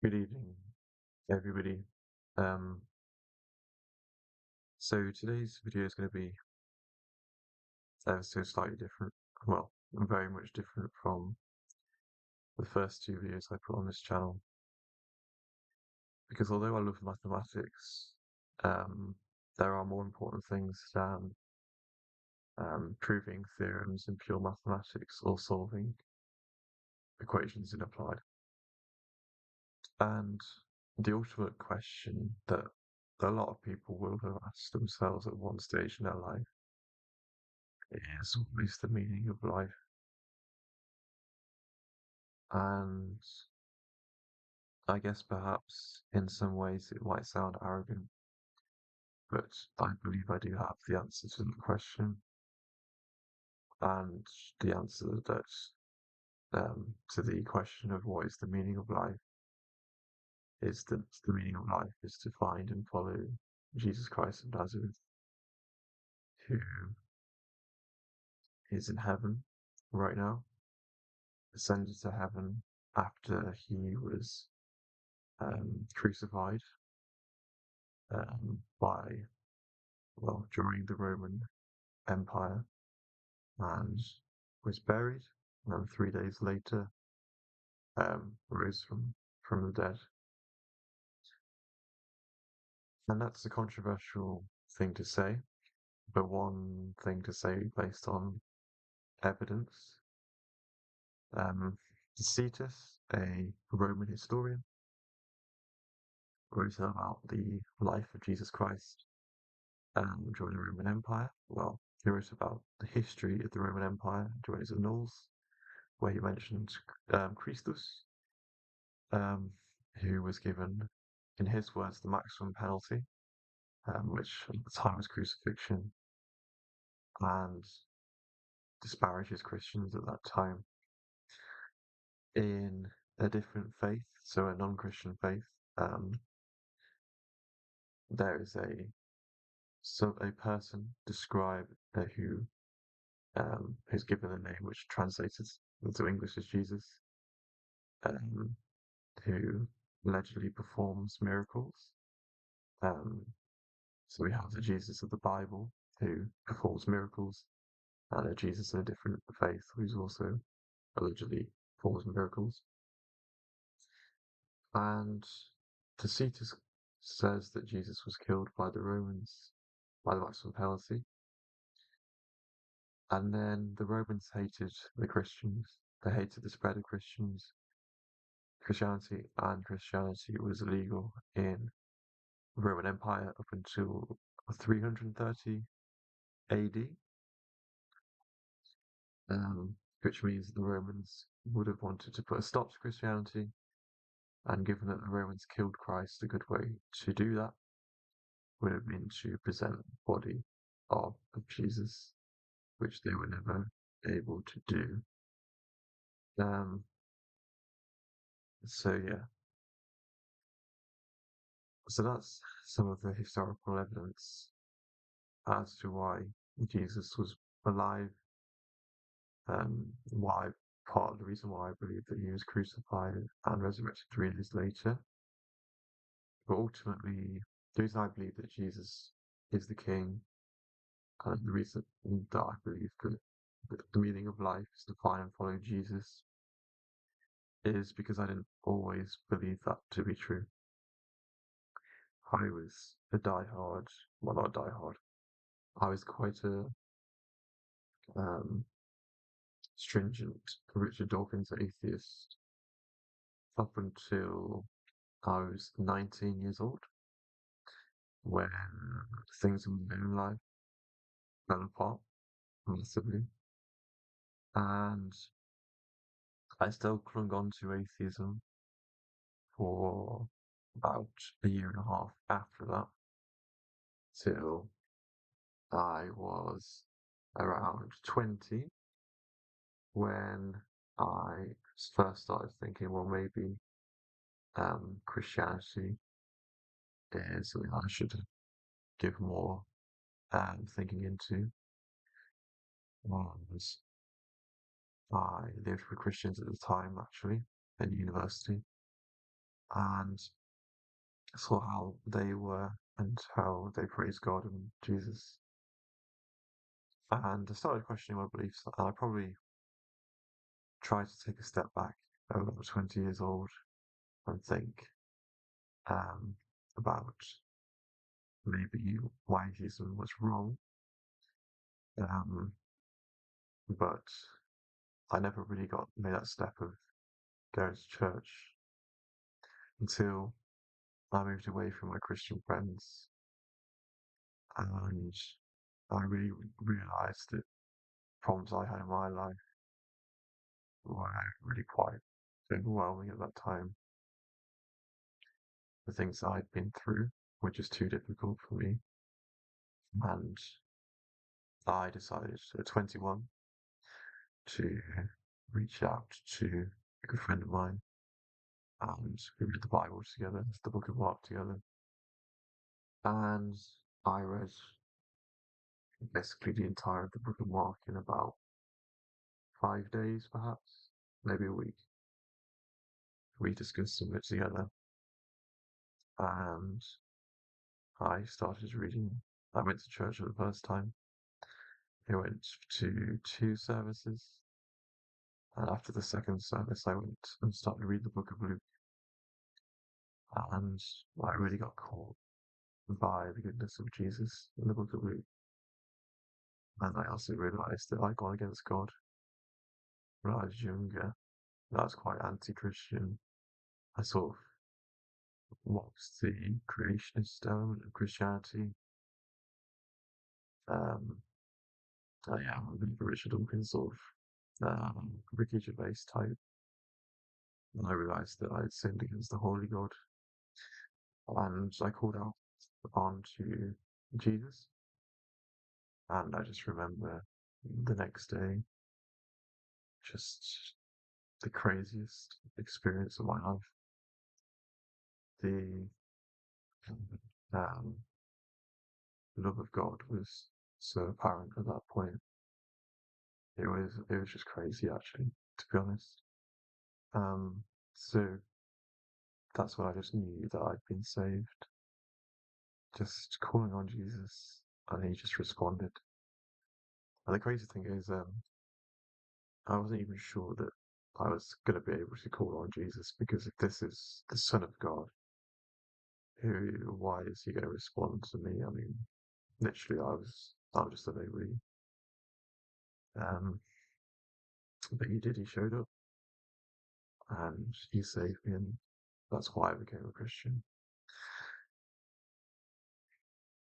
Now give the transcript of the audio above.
Good evening, everybody. Um, so today's video is going to be slightly different. Well, very much different from the first two videos I put on this channel. Because although I love mathematics, um, there are more important things than proving theorems in pure mathematics or solving equations in applied. And the ultimate question that a lot of people will have asked themselves at one stage in their life is, what is the meaning of life? And I guess perhaps in some ways it might sound arrogant, but I believe I do have the answer to the question. And the answer to the question of what is the meaning of life is that the meaning of life is to find and follow Jesus Christ of Nazareth, who is in heaven right now, ascended to heaven after he was crucified during the Roman Empire, and was buried, and then 3 days later rose from the dead. And that's a controversial thing to say, but one thing to say based on evidence. Tacitus, a Roman historian, wrote about the life of Jesus Christ during the Roman Empire. Well, he wrote about the history of the Roman Empire during his annals, where he mentioned Christus, um, who was given, in his words, the maximum penalty, which at the time was crucifixion, and disparages Christians at that time. In a different faith, so a non-Christian faith, there is a person described who's given a name which translated into English as Jesus, um, who allegedly performs miracles. Um, So we have the Jesus of the Bible who performs miracles, and a Jesus in a different faith who's also allegedly performs miracles. And Tacitus says that Jesus was killed by the Romans by the maximum penalty. And then the Romans hated the Christians. They hated the spread of Christianity, and Christianity was illegal in the Roman Empire up until 330 AD. Which means the Romans would have wanted to put a stop to Christianity, and given that the Romans killed Christ, a good way to do that would have been to present the body of Jesus, which they were never able to do. Um, so yeah, so that's some of the historical evidence as to why Jesus was alive, why part of the reason why I believe that he was crucified and resurrected 3 days later. But ultimately, the reason I believe that Jesus is the King, and the reason that I believe that the meaning of life is to find and follow Jesus, is because I didn't always believe that to be true. I was a diehard, well, not diehard, I was quite a um, stringent Richard Dawkins atheist up until I was 19 years old, when things in my own life fell apart massively. And I still clung on to atheism for about a year and a half after that, till I was around 20, when I first started thinking, well, maybe Christianity is something I should give more thinking into. And I lived with Christians at the time, actually, in university. and saw how they were and how they praised God and Jesus. And I started questioning my beliefs, and I probably tried to take a step back when I was 20 years old and think um, about maybe why atheism was wrong. Um, but I never really got made that step of going to church until I moved away from my Christian friends, and I really realised that problems I had in my life were really quite overwhelming at that time. The things that I'd been through were just too difficult for me, and I decided at 21 to reach out to a good friend of mine, and we read the Bible together, the Book of Mark together, and I read basically the entire of the Book of Mark in about 5 days, perhaps, maybe a week. We discussed some of it together, and I started reading. I went to church for the first time. I went to two services, and after the second service, I went and started to read the Book of Luke, and I really got caught by the goodness of Jesus in the Book of Luke. And I also realised that I'd gone against God when I was younger. I was quite anti-Christian. I sort of mocked the creationist element of Christianity. Um, yeah, I'm a bit of a Richard Dawkins sort of Ricky Gervais type. And I realised that I had sinned against the Holy God, and I called out on to Jesus. And I just remember the next day, just the craziest experience of my life. The um, love of God was so apparent at that point. It was just crazy, actually, to be honest. Um, so that's when I just knew that I'd been saved. Just calling on Jesus, and he just responded. And the crazy thing is, I wasn't even sure that I was going to be able to call on Jesus, because if this is the Son of God, why is he going to respond to me? I mean, literally, I was just a baby. Um, but he did. He showed up, and he saved me, and that's why I became a Christian.